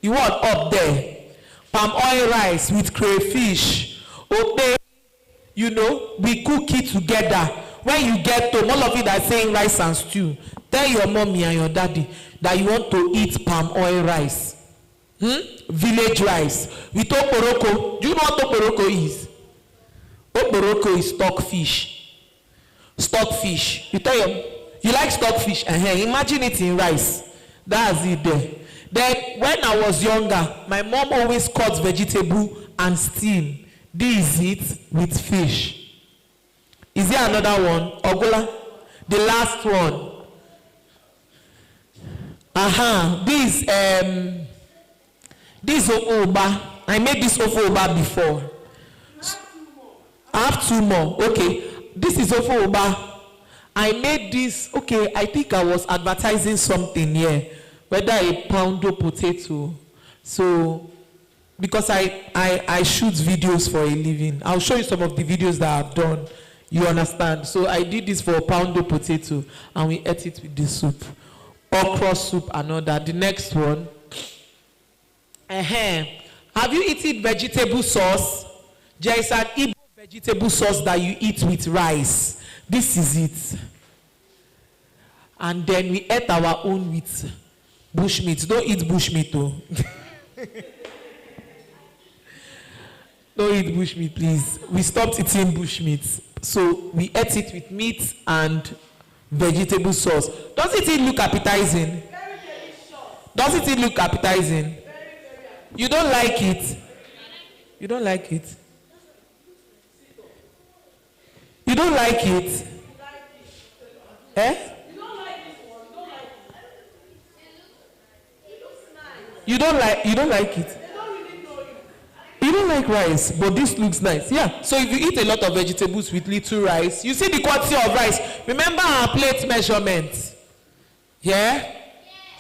The one up there. Palm oil rice with crayfish. Okay. You know, we cook it together. When you get home, all of you that are saying rice and stew, tell your mommy and your daddy that you want to eat palm oil rice. Village rice with oporoko. Do you know what oporoko is? Oporoko is stockfish. Stockfish. You tell them, you like stockfish? Imagine it in rice. That's it there. Then when I was younger, my mom always cuts vegetable and steam. This is it with fish. Is there another one? Ogola? The last one. This ofoba. I made this ofoba before. I have two more. Okay. This is ofoba. I made this. Okay, I think I was advertising something here. Whether a poundo potato. So, because I shoot videos for a living. I'll show you some of the videos that I've done. You understand? So I did this for a poundo potato and we ate it with the soup. Okra soup and all that. The next one. Have you eaten vegetable sauce? There is an Igbo vegetable sauce that you eat with rice. This is it. And then we ate our own with bushmeat. Don't eat bushmeat though. Don't eat bushmeat, please. We stopped eating bushmeat. So we ate it with meat and vegetable sauce. Doesn't it look appetizing? Very delicious. Doesn't it look appetizing? You don't like it? You don't like it? You don't like it? You don't like it? You don't like rice, but this looks nice. Yeah. So if you eat a lot of vegetables with little rice, you see the quantity of rice. Remember our plate measurement. Yeah?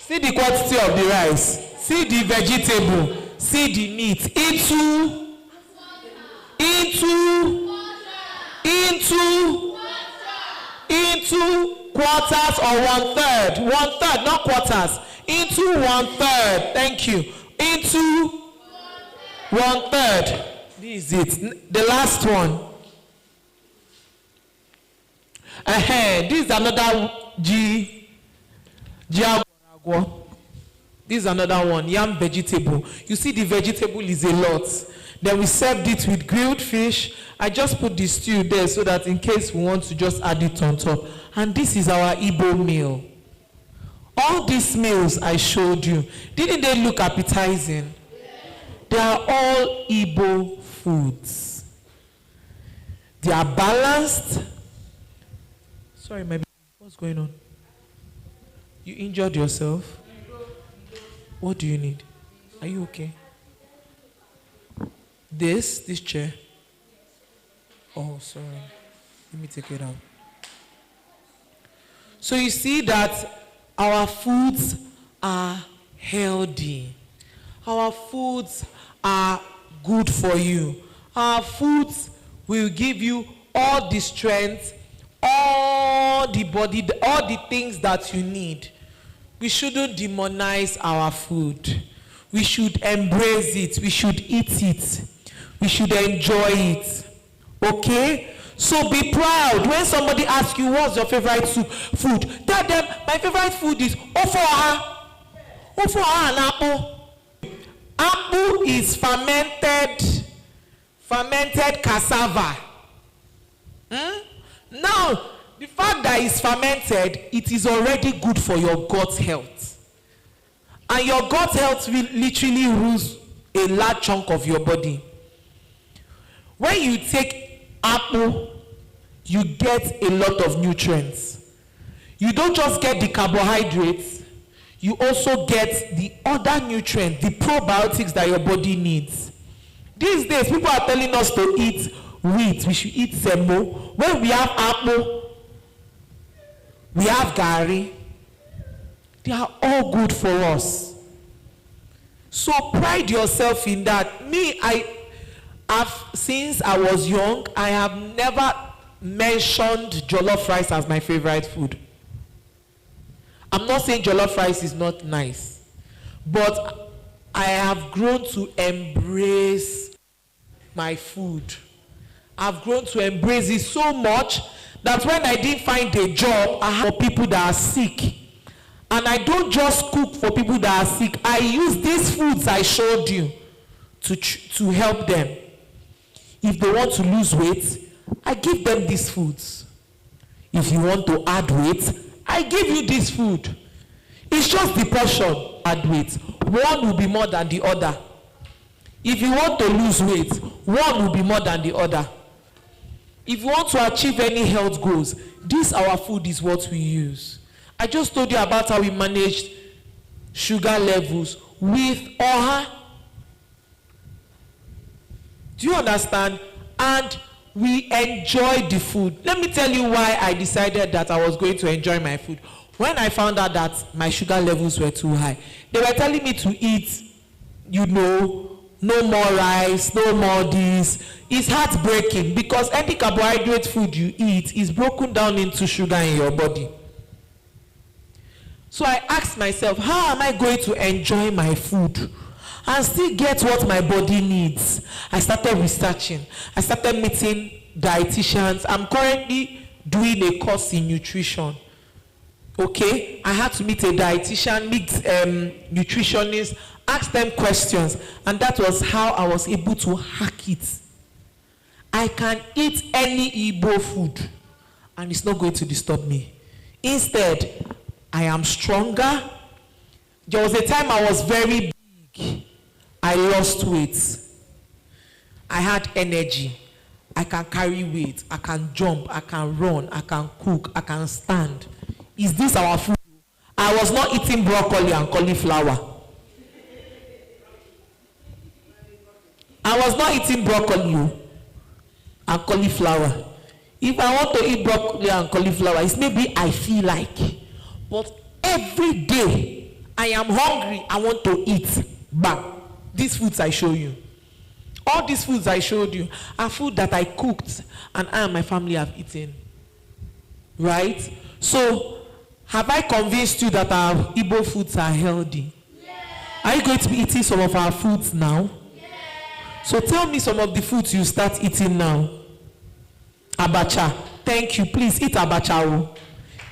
See the quantity of the rice. See the vegetable. See the meat. Into quarters or 1/3. 1/3, not quarters. Into 1/3. Thank you. Into 1/3. This is it. The last one. This is another This is another one. Yam vegetable. You see the vegetable is a lot. Then we served it with grilled fish. I just put the stew there so that in case we want to just add it on top. And this is our Igbo meal. All these meals I showed you, didn't they look appetizing? They are all Igbo foods. They are balanced. Sorry, my baby, what's going on? You injured yourself? What do you need? Are you okay? This chair? Oh, sorry. Let me take it out. So you see that our foods are healthy. Our foods are good for you. Our foods will give you all the strength, all the body, all the things that you need. We shouldn't demonize our food. We should embrace it. We should eat it. We should enjoy it. Okay? So be proud. When somebody asks you what's your favorite food, tell them my favorite food is ofoha. Ofoha and apple. Apple is fermented cassava. Now, the fact that it's fermented, it is already good for your gut health. And your gut health will literally rules a large chunk of your body. When you take apple, you get a lot of nutrients. You don't just get the carbohydrates, you also get the other nutrients, the probiotics that your body needs. These days, people are telling us to eat wheat, we should eat semo. When we have apple, we have gari. They are all good for us. So pride yourself in that. Me, since I was young, I have never mentioned jollof rice as my favorite food. I'm not saying jollof rice is not nice, but I have grown to embrace my food. I've grown to embrace it so much that when I didn't find a job, I have people that are sick. And I don't just cook for people that are sick. I use these foods I showed you to help them. If they want to lose weight, I give them these foods. If you want to add weight, I give you this food. It's just the portion. Add weight. One will be more than the other. If you want to lose weight, one will be more than the other. If you want to achieve any health goals, this our food is what we use. I just told you about how we managed sugar levels with oha. Do you understand? And we enjoy the food. Let me tell you why I decided that I was going to enjoy my food. When I found out that my sugar levels were too high, they were telling me to eat, no more rice, no more this. It's heartbreaking because any carbohydrate food you eat is broken down into sugar in your body. So I asked myself, how am I going to enjoy my food and still get what my body needs? I started researching. I started meeting dietitians. I'm currently doing a course in nutrition. Okay? I had to meet a dietitian, meet nutritionists, ask them questions. And that was how I was able to hack it. I can eat any Igbo food and it's not going to disturb me. Instead, I am stronger. There was a time I was very big. I lost weight. I had energy. I can carry weight. I can jump. I can run. I can cook. I can stand. Is this our food? I was not eating broccoli and cauliflower. I was not eating broccoli and cauliflower. If I want to eat broccoli and cauliflower, it's maybe I feel like. But every day, I am hungry, I want to eat. Bam. These foods I show you. All these foods I showed you are food that I cooked and I and my family have eaten. Right? So, have I convinced you that our Igbo foods are healthy? Yeah. Are you going to be eating some of our foods now? Yeah. So tell me some of the foods you start eating now. Abacha. Thank you. Please eat abacha. Oh.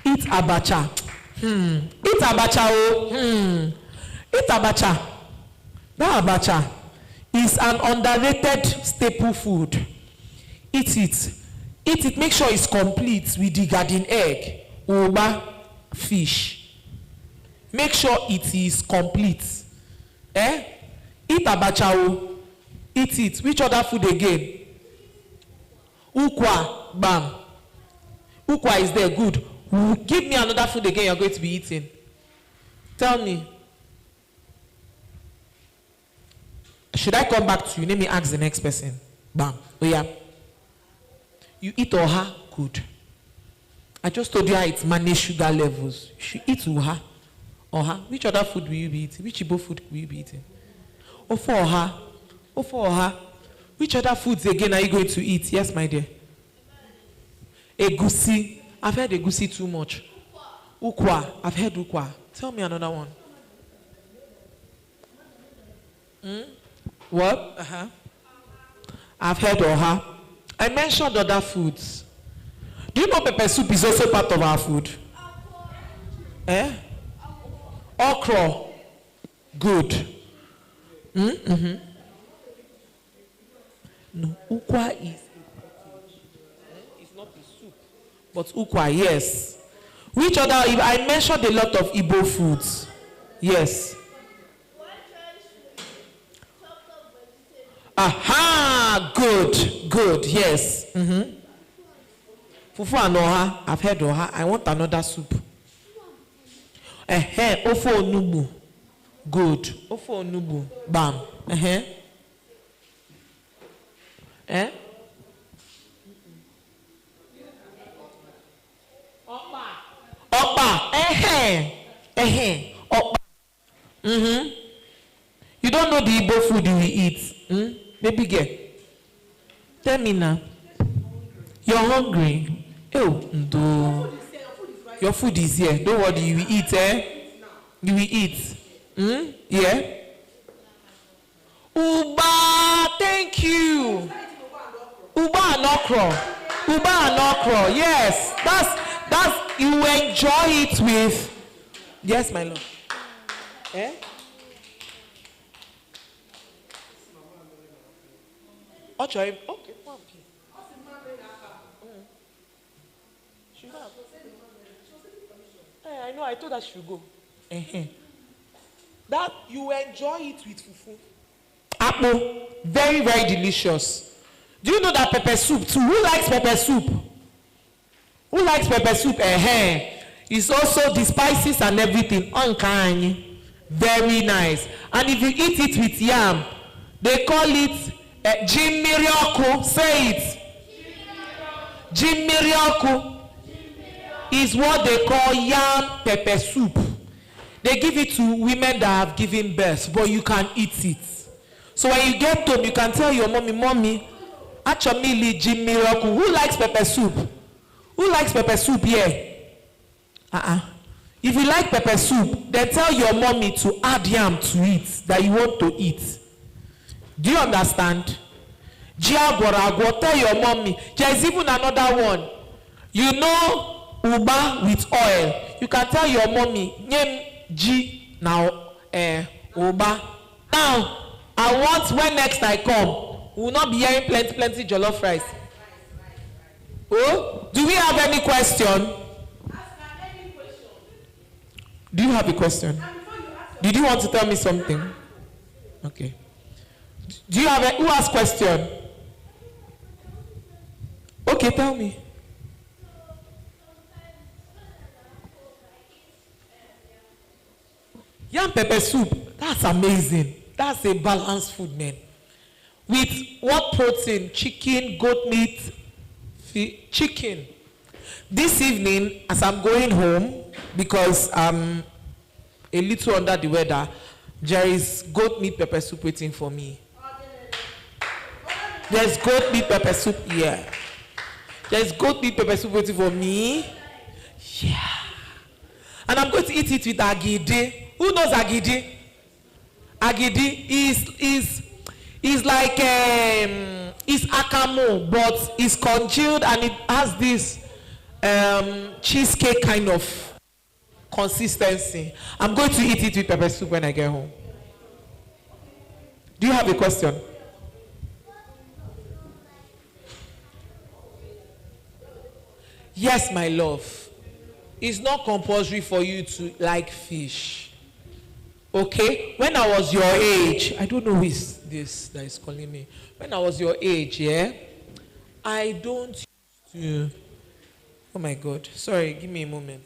Eat abacha. Eat abacha. Eat abacha. That abacha is an underrated staple food. Eat it. Eat it. Make sure it's complete with the garden egg, uba, fish. Make sure it is complete. Eat abacha. Eat it. Which other food again? Ukwa. Bam. Ukwa is there. Good. Give me another food again you're going to be eating. Tell me. Should I come back to you? Let me ask the next person. Bam. Oh yeah. You eat oha? Good. I just told you how it manages sugar levels. You should eat oha. Oha. Which other food will you be eating? Which Igbo food will you be eating? For oha. Which other foods again are you going to eat? Yes, my dear. Egusi. I've heard egusi too much. Ukwa. I've heard ukwa. Tell me another one. What? I've heard oha. I mentioned other foods. Do you know pepper soup is also part of our food? Okra. Good. No, ukwa is it's not the soup. But ukwa, yes. Which other? I mentioned a lot of Igbo foods. Yes. Good, yes. Fufu and oha, I've heard oha. I want another soup. Ofo onubu. Good. Ofo onubu. Bam. Okpa. Okpa. You don't know the Igbo food you will eat. Baby girl. Tell me now. You're hungry. Oh, no. Your food is here. Don't worry, you will eat, You will eat. Yeah? Uba, thank you. Uba and okra. Uba and okra. Yes. That's you enjoy it with. Yes, my love. Okay, one piece. I know, I told her she should go. That you enjoy it with fufu. Apple, very, very delicious. Do you know that pepper soup too? Who likes pepper soup? Who likes pepper soup? It's also the spices and everything. Uncanny. Very nice. And if you eat it with yam, they call it Jimirioku. Say it. Jimirioku is what they call yam pepper soup. They give it to women that have given birth, but you can eat it. So when you get home, you can tell your mommy, actually Jimirioku. Who likes pepper soup? Who likes pepper soup here? If you like pepper soup, then tell your mommy to add yam to it that you want to eat. Do you understand? Jiagwarago, tell your mommy. There is even another one. You know uba with oil. You can tell your mommy, name G now uba. Now, I want when next I come, we will not be hearing plenty jollof rice. Oh, do we have any question? Do you have a question? Did you want to tell me something? Okay. Do you have who has question? Okay, tell me. Yam pepper soup. That's amazing. That's a balanced food, man. With what protein? Chicken, goat meat, chicken. This evening, as I'm going home, because I'm a little under the weather, there is goat meat pepper soup waiting for me. There's goat meat pepper soup here. There's goat meat pepper soup waiting for me. Yeah. And I'm going to eat it with agidi. Who knows agidi? Agidi is like it's akamo, but it's congealed and it has this cheesecake kind of consistency. I'm going to eat it with pepper soup when I get home. Do you have a question? Yes, my love. It's not compulsory for you to like fish. Okay? When I was your age, I don't know who is this that is calling me. When I was your age, yeah, I don't used to. Oh my God. Sorry, give me a moment.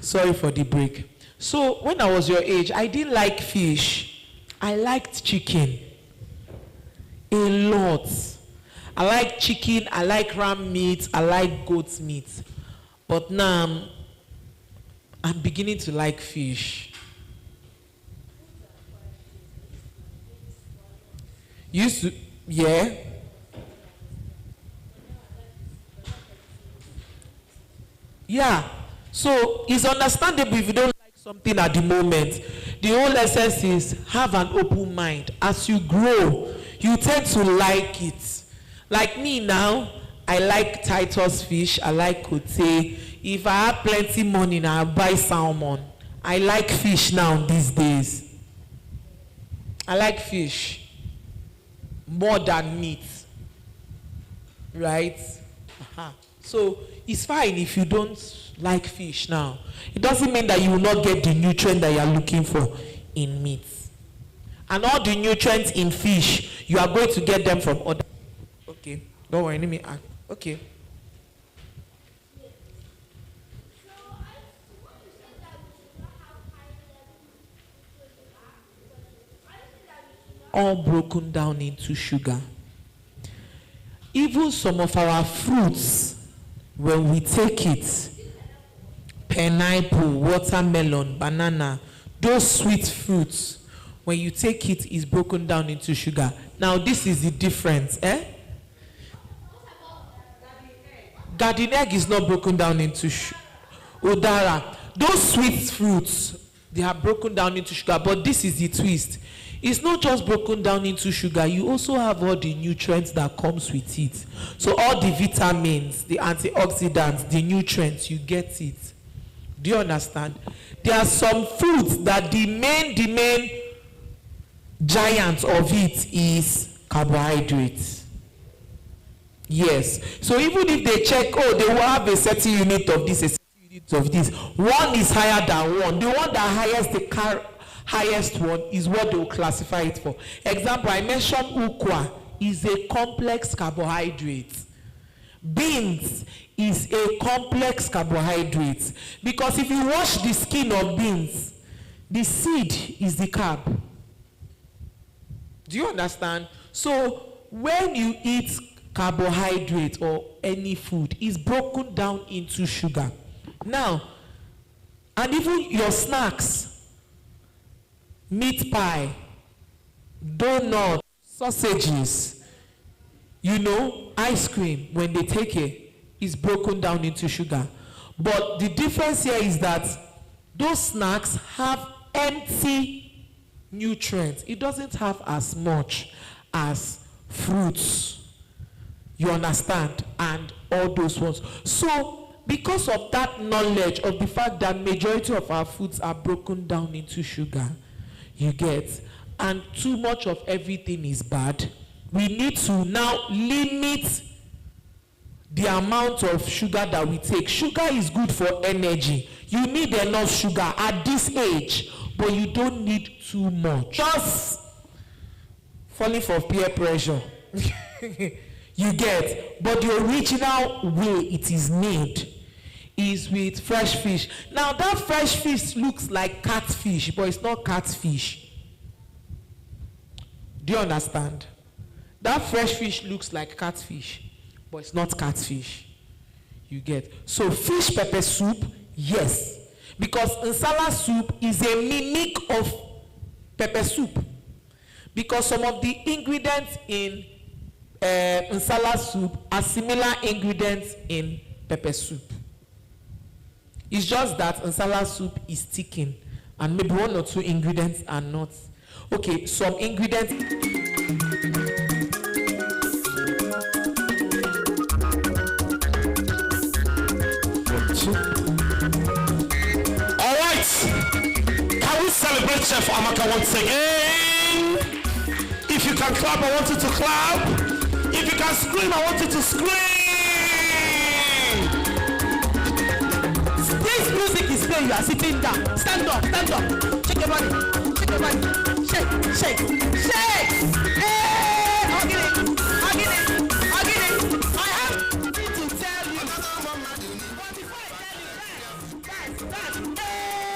Sorry for the break. So when I was your age, I didn't like fish. I liked chicken a lot. I like chicken, I like ram meat, I like goat meat. But now I'm beginning to like fish. Used to, yeah. Yeah. So it's understandable if you don't like something at the moment. The whole essence is have an open mind. As you grow, you tend to like it. Like me now, I like Titus fish, I like kote. If I have plenty money now, I'll buy salmon. I like fish now these days. I like fish more than meat. right? So it's fine if you don't like fish now. It doesn't mean that you will not get the nutrient that you are looking for in meat. And all the nutrients in fish, you are going to get them from other. Okay, don't worry, let me ask. Okay. All broken down into sugar. Even some of our fruits, when we take it, pineapple, watermelon, banana, those sweet fruits, when you take it, is broken down into sugar. Now this is the difference, Garden egg is not broken down into udara. Those sweet fruits, they are broken down into sugar, but this is the twist. It's not just broken down into sugar, you also have all the nutrients that comes with it. So all the vitamins, the antioxidants, the nutrients, you get it. Do you understand? There are some foods that the main giant of it is carbohydrates. Yes. So even if they check, oh, they will have a certain unit of this, a certain unit of this. One is higher than one. The one that highest one is what they will classify it for. Example, I mentioned ukwa is a complex carbohydrate. Beans is a complex carbohydrate, because if you wash the skin of beans, the seed is the carb. Do you understand? So when you eat carbohydrate or any food, is broken down into sugar. Now, and even your snacks, meat pie, donut, sausages, ice cream, when they take it, is broken down into sugar. But the difference here is that those snacks have empty nutrients. It doesn't have as much as fruits. You understand? And all those ones. So because of that knowledge of the fact that majority of our foods are broken down into sugar, you get, and too much of everything is bad, we need to now limit the amount of sugar that we take. Sugar is good for energy. You need enough sugar at this age, but you don't need too much. Just falling for peer pressure. You get, but the original way it is made is with fresh fish. Now that fresh fish looks like catfish, but it's not catfish. Do you understand? That fresh fish looks like catfish, but it's not catfish. You get. So fish pepper soup, yes, because nsala soup is a mimic of pepper soup, because some of the ingredients in nsala soup are similar ingredients in pepper soup. It's just that nsala soup is thickened and maybe one or two ingredients are not. Okay, some ingredients. All right, can we celebrate Chef Amaka once again? If you can clap, I want you to clap. If you can scream, I want you to scream. This music is playing, you are sitting down. Stand up, stand up. Shake your body, shake your body. Shake, shake, shake. Hey, hug it, hug it, hug it. I have something to tell you. But before I tell you, dance, dance, dance. Hey.